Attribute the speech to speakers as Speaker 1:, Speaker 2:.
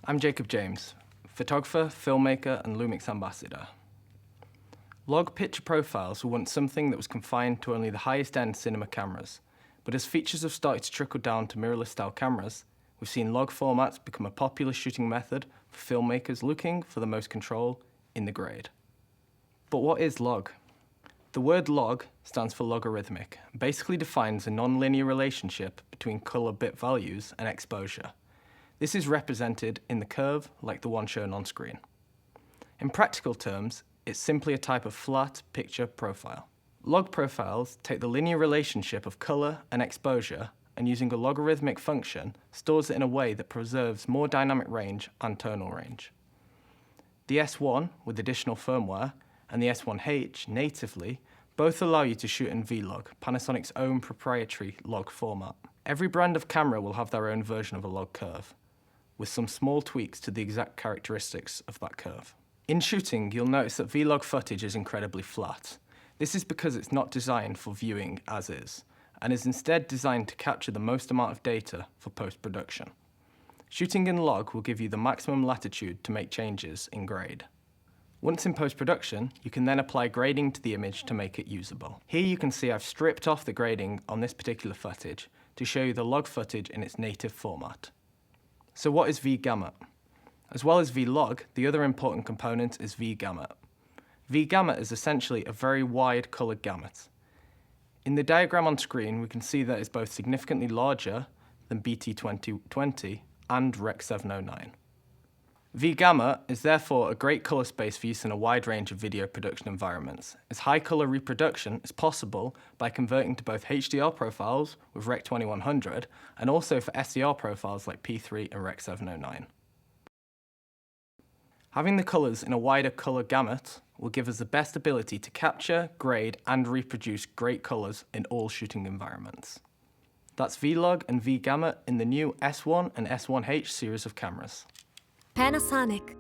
Speaker 1: I'm Jacob James, photographer, filmmaker, and LUMIX Ambassador. Log picture profiles were once something that was confined to only the highest-end cinema cameras, but as features have started to trickle down to mirrorless-style cameras, we've seen log formats become a popular shooting method for filmmakers looking for the most control in the grade. But what is log? The word log stands for logarithmic, and basically defines a non-linear relationship between color bit values and exposure. This is represented in the curve like the one shown on screen. In practical terms, it's simply a type of flat picture profile. Log profiles take the linear relationship of color and exposure and using a logarithmic function stores it in a way that preserves more dynamic range and tonal range. The S1 with additional firmware and the S1H natively both allow you to shoot in Vlog, Panasonic's own proprietary log format. Every brand of camera will have their own version of a log curve, with some small tweaks to the exact characteristics of that curve. In shooting, you'll notice that Vlog footage is incredibly flat. This is because it's not designed for viewing as is, and is instead designed to capture the most amount of data for post-production. Shooting in log will give you the maximum latitude to make changes in grade. Once in post-production, you can then apply grading to the image to make it usable. Here you can see I've stripped off the grading on this particular footage to show you the log footage in its native format. So what is V-gamut? As well as V-log, the other important component is V-gamut. V-gamut is essentially a very wide colored gamut. In the diagram on screen, we can see that it's both significantly larger than BT2020 and Rec. 709. V-gamut is therefore a great color space for use in a wide range of video production environments, as high color reproduction is possible by converting to both HDR profiles with Rec. 2100 and also for SDR profiles like P3 and Rec. 709. Having the colors in a wider color gamut will give us the best ability to capture, grade, and reproduce great colors in all shooting environments. That's Vlog and V-gamut in the new S1 and S1H series of cameras.
Speaker 2: Panasonic.